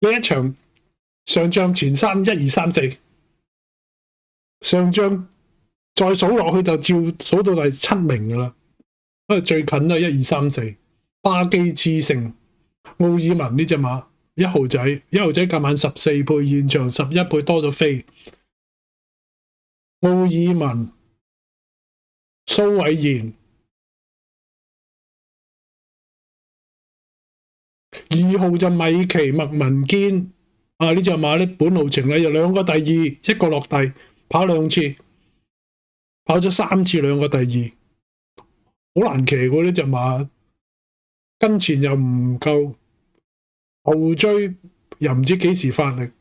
呢一場上仗前三1、2、3、4，上仗再數落去就照數到第7名噶啦，因為最近都係1、2、3、4。巴基之星奧爾文呢隻馬1號仔，1號仔今晚14倍，現場11倍多咗飛。奧爾文、蘇偉賢，2號就米奇麥文堅啊！呢隻馬咧本路程咧有2個第2，一個落地，跑2次，跑咗3次2個第2，好難騎喎呢隻馬，跟前又唔夠，後追又唔知幾時發力。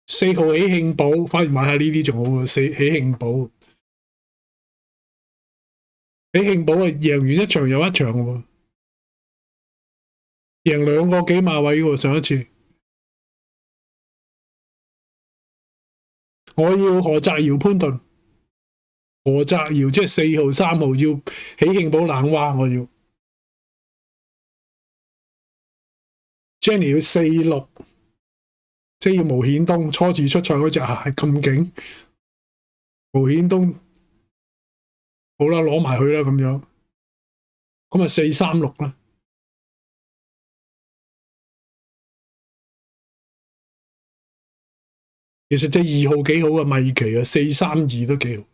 4號喜慶寶，反而買下呢啲仲好喎。喜慶寶，喜慶寶係贏完一場又一場喎，贏2個幾馬位喎上一次。我要何澤堯潘頓，何澤堯即係4號3號要喜慶寶冷蛙，我要 Jenny 要46，即係要毛顯東初次出賽嗰隻係咁勁，毛顯東好啦，攞埋佢啦咁樣，咁啊436啦。其實隻2號幾好啊，米奇啊432都幾好，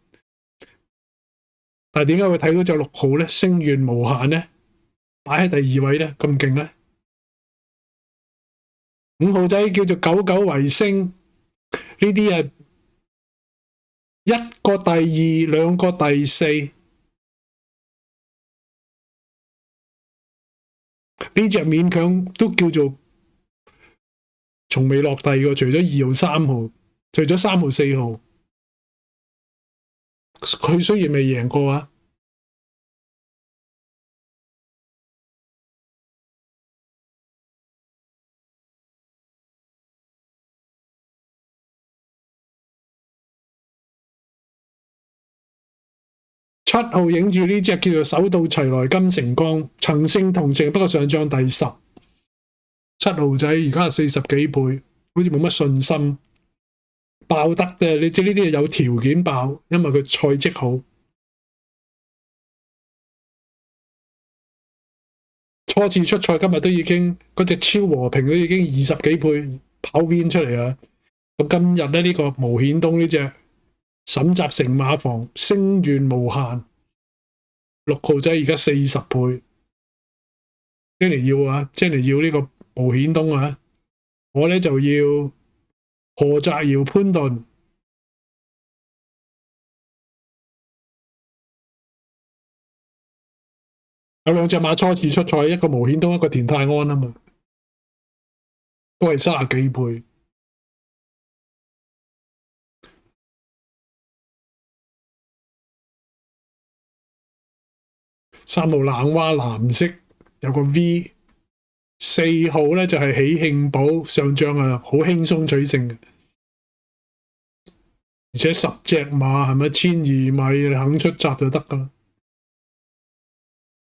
但係點解會睇到隻6號咧？星願無限咧，擺喺第2位咧，咁勁咧？5號仔叫做99維星，呢啲係1個第2，2個第4，呢隻勉強都叫做從未落地嘅，除咗2號3號，除咗3號4號，佢雖然未贏過啊。7號影住呢隻叫做手到齊來金城光，曾勝同情，不過上仗第10。7號仔而家係40幾倍，好似冇乜信心爆得嘅。你知呢啲係有條件爆，因為佢賽績好。初次出賽今日都已經嗰隻超和平都已經20幾倍跑邊出嚟啦。咁今日咧呢個毛顯東呢隻沈集成馬房星願無限6號仔而家40倍 ，Jenny 要啊 ，Jenny 要呢個毛顯東啊，我咧就要何澤堯潘頓。有2隻馬初次出賽，一個毛顯東，一個田泰安啊嘛，都係30幾倍。3號冷蛙藍色有個 V， 4號咧就係喜慶寶，上仗啊好輕鬆取勝嘅，而且10隻馬係咪1200米你肯出閘就得噶啦，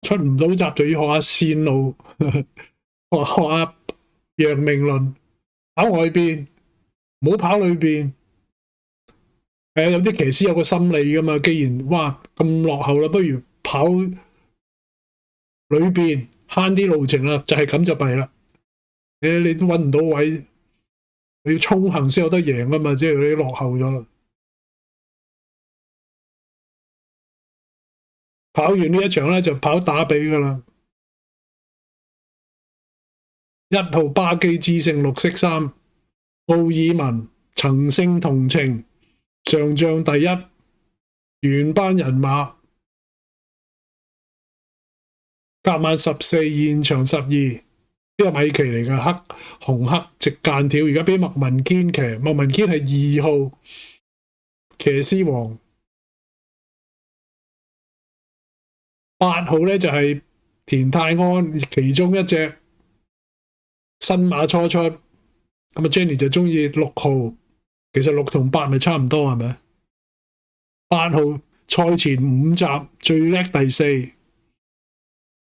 出唔到閘就要學下線路，學下楊明倫跑外邊，唔好跑裏邊。有啲騎師有個心理噶嘛，既然哇咁落後啦，不如跑裏邊慳啲路程啦，就係咁就弊啦。你都揾唔到位，你要衝行先有得贏噶嘛，即係你落後咗啦。跑完呢一場咧就跑打比噶啦。1號巴基之星綠色衫，奧爾文曾勝同情，上仗第1，原班人馬。隔晚14，現場12，呢個米奇嚟嘅，紅黑直間條，而家俾麥文堅騎，麥文堅係2號騎師王，8號咧就係田泰安，其中一隻新馬初出，咁啊 Jenny 就中意6號，其實6同8咪差唔多係咪？8號賽前5集最叻第4。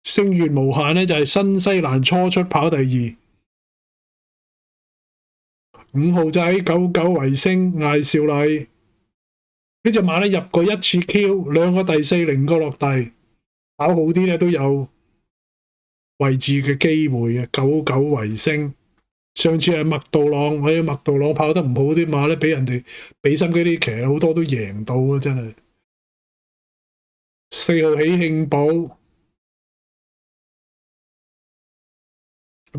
星願無限咧就係新西蘭初出跑第2， 5號仔99維星艾少禮呢隻馬咧入過1次 Q， 2個第4，0個落地，跑好啲咧都有位置嘅機會嘅。99維星上次係麥道朗，麥道朗跑得唔好啲馬咧，俾人哋俾心機啲騎好多都贏到啊！真係。4號喜慶寶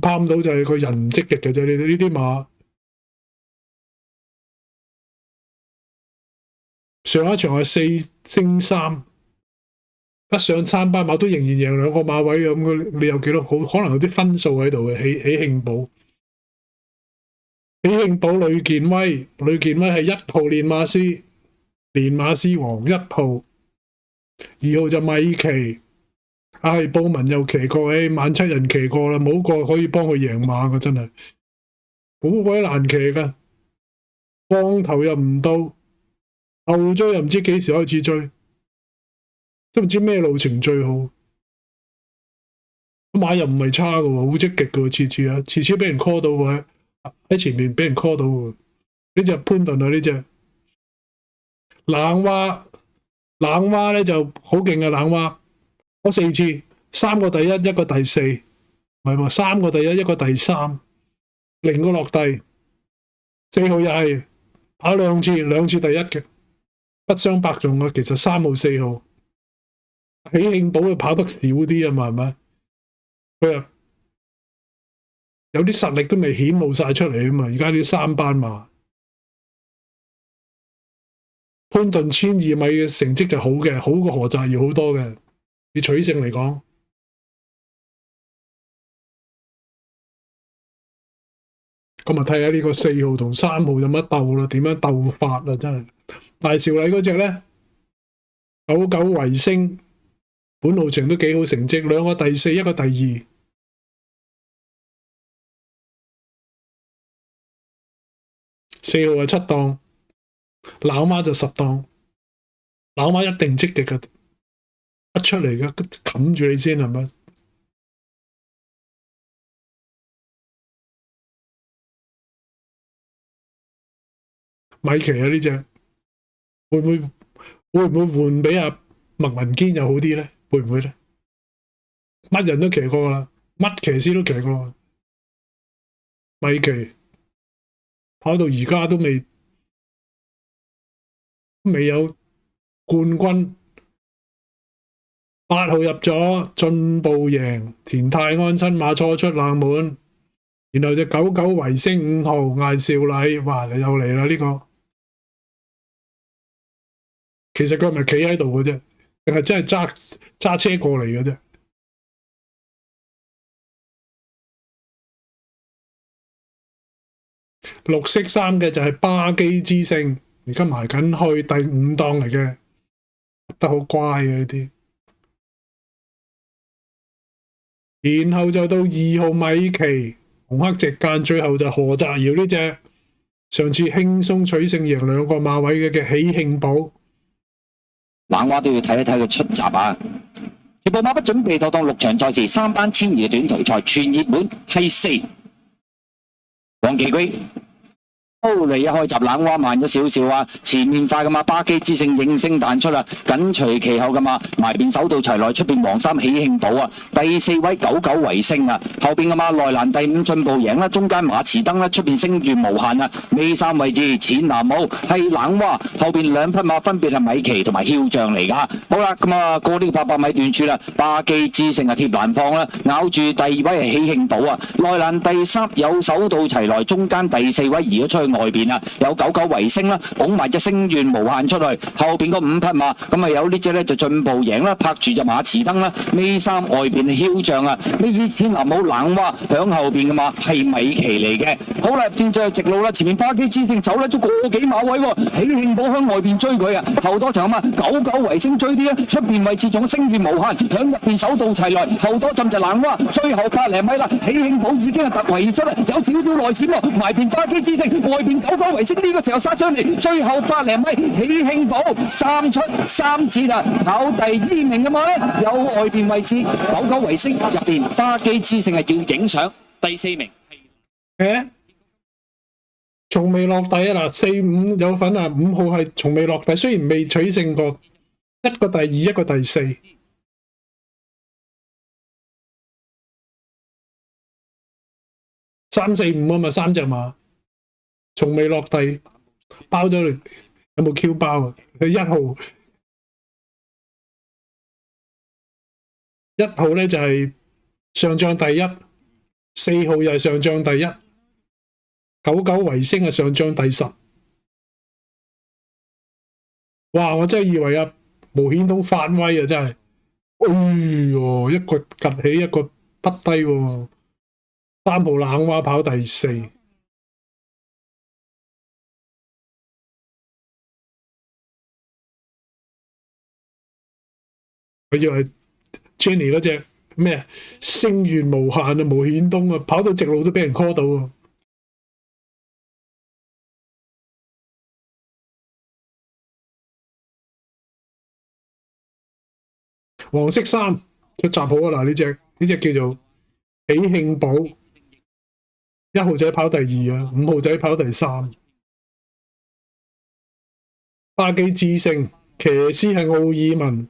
跑唔到就係個人唔積極嘅啫，你哋呢啲馬。上一場係4升3，一上3班馬都仍然贏2個馬位咁，你有幾多好？可能有啲分數喺度嘅。喜慶寶，喜慶寶呂健威係1號練馬師王1號，2號就米奇，布文又騎過，萬七人騎過啦，冇個可以幫佢贏馬嘅，真係好鬼難騎噶，光頭又唔到。後追又唔知幾時開始追，都唔知咩路程最好。馬又唔係差嘅喎，好積極嘅喎，次次俾人 call 到喎，喺前面俾人 call 到喎。呢隻潘頓啊，呢隻冷蛙咧就好勁啊！冷蛙我4次，3個第1，一個第4，唔係喎，3個第1，一個第3，0個落地。4號又係跑兩次第1嘅。不相伯仲啊！其實3號4號喜慶寶佢跑得少啲啊嘛，係咪？佢啊有啲實力都未顯露晒出嚟啊嘛！而家啲3班馬，潘頓1200米嘅成績就好嘅，好過何澤堯好多嘅。以取勝嚟講，咁啊睇下呢個4號同3號有乜鬥啦？點樣鬥法啊？真係〜大少禮嗰隻咧，99維星本路程都幾好成績，2個第4，一個第2。4號係7檔，lão媽就10檔，lão媽一定積極嘅，一出嚟嘅冚住你先係咪？米奇啊呢隻。會唔會換俾阿麥文堅又好啲咧？會唔會咧？乜人都騎過啦，乜騎師都騎過。米奇跑到而家都未有冠軍。8號入咗進步贏，田泰安親馬初出冷門，然後就99維星5號艾少禮，哇！你又嚟啦呢個。其實佢係咪企喺度嘅啫？定係真係揸車過嚟嘅啫？綠色衫嘅就係巴基之星，而家埋緊去第5檔嚟嘅，得好乖嘅呢啲。然後就到2號米奇紅黑直間，最後就何澤堯呢隻上次輕鬆取勝贏2個馬位嘅喜慶寶。冷蛙都要睇一睇佢出閘啊！全部馬不準備妥當6場賽事，3班1000短途賽，全熱門係4。黃奇龜嚟一開閘，冷蛙慢咗少少啊！前面快嘅馬巴基之星應聲彈出啦，緊隨其後嘅馬埋邊手到齊來，出邊黃衫喜慶寶啊！第4位99維星啊，後邊嘅馬內蘭第5進步贏啦，中間馬池登啦，出邊星願無限啊！尾3位置淺藍帽係冷蛙，後邊2匹馬分別係米奇同埋囂將嚟噶。好啦，咁啊過呢個800米段處啦，巴基之星啊貼欄放啦，咬住第2位係喜慶寶啊，內蘭第3有手到齊來，中間第4位移咗出去外邊啊，有99維星啦，拱埋隻星願無限出去，後邊嗰5匹馬咁啊有呢隻咧就進步贏啦，拍住隻馬池登啦，尾3外邊係囂將啊，呢以前嗱冇冷蛙響後邊嘅馬係米奇嚟嘅。好啦，轉咗直路啦，前面巴基之星走甩咗個幾馬位喎，喜慶寶響外邊追佢啊，後多層啊99維星追啲啊，出邊位置仲有星願無限響入邊手到齊來，後多陣就冷蛙，最後100零米啦，喜慶寶已經係突圍出啦，有少少內閃喎，埋邊巴基之星外邊99維星呢個時候殺上嚟，最後100零米喜慶寶3出3截啊，跑第2名嘅馬咧有外邊位置99維星入邊巴基之星係叫影相，第4名係從未落底啊！嗱，4、5有份啊，5號係從未落底，雖然未取勝過，一個第二，一個第四。3、4、5啊嘛，3隻馬，從未落底，包咗你有冇 Q 包啊？佢一號咧就係上仗第一，4號又係上仗第一，99維星係上仗第10。哇！我真係以為啊，毛顯東發威啊，真係，哎呦，一個趌起，一個耷低喎。3號冷蛙跑第4，我以為 Jenny 嗰隻咩星願無限啊，毛顯東啊，跑到直路都俾人 call 到啊！黃色衫出閘好啊！嗱，呢隻叫做喜慶寶，1號仔跑第2啊，5號仔跑第3。巴基之星騎師係奧爾文，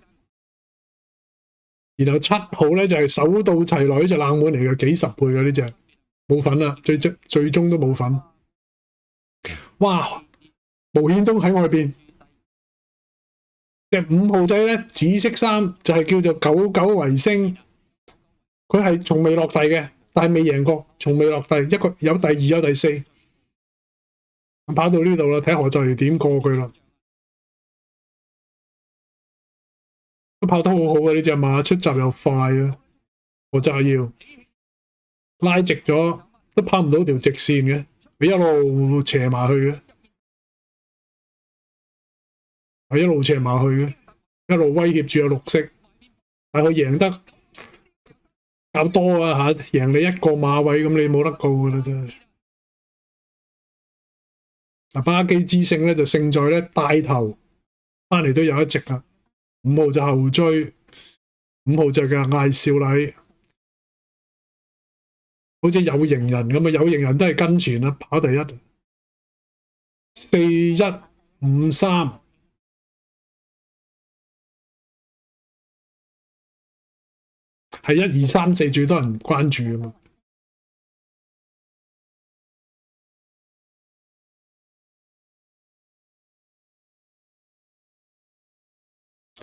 然後7號咧就係手到齊來呢隻冷門嚟嘅，幾十倍嘅呢隻冇份啦，最終都冇份。哇！毛顯東喺外邊。隻5號仔咧，紫色衫就係叫做99維星，佢係從未落地嘅，但係未贏過，從未落地，一個有第2有第4，跑到呢度啦，睇何澤堯點過佢啦，都跑得好好啊！呢隻馬出閘又快啊，何澤堯拉直咗都跑唔到條直線嘅，佢一路斜埋去嘅。係一路斜埋去嘅，一路威脅住個綠色，但係佢贏得較多啊嚇，贏你一個馬位咁，你冇得告噶啦真係。嗱，巴基之星咧就勝在咧帶頭翻嚟都有一隻啊，5號就後追，5號就嘅嗌少禮，好似有型人咁啊，有型人都係跟前啦，跑第1，4153。係1、2、3、4最多人關注啊嘛。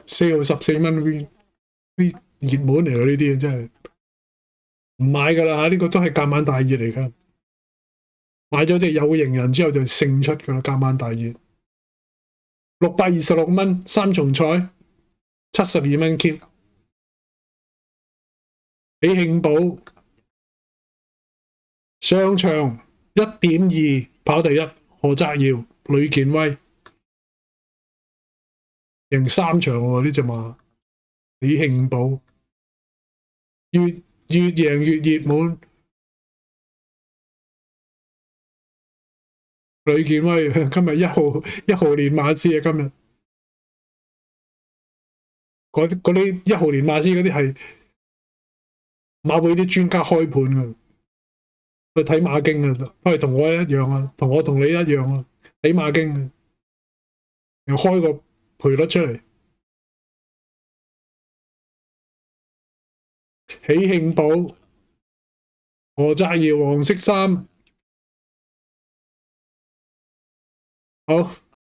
4號14蚊啲熱門嚟㗎，呢啲真係唔買㗎啦嚇，呢個都係夾晚大熱嚟㗎。買咗隻有型人之後就勝出㗎啦，夾晚大熱。626蚊3重彩，72蚊 Q。喜慶寶上場1.2跑第1，何澤堯、呂健威贏3場喎呢隻馬。喜慶寶越贏越熱門，呂健威今日一號練馬師啊！今日嗰啲1號練馬師嗰啲係馬會啲專家開盤㗎，去睇馬經啊，都係同我一樣啊，同我同你一樣啊，睇馬經啊，又開個賠率出嚟。喜慶寶何澤堯黃色衫，好。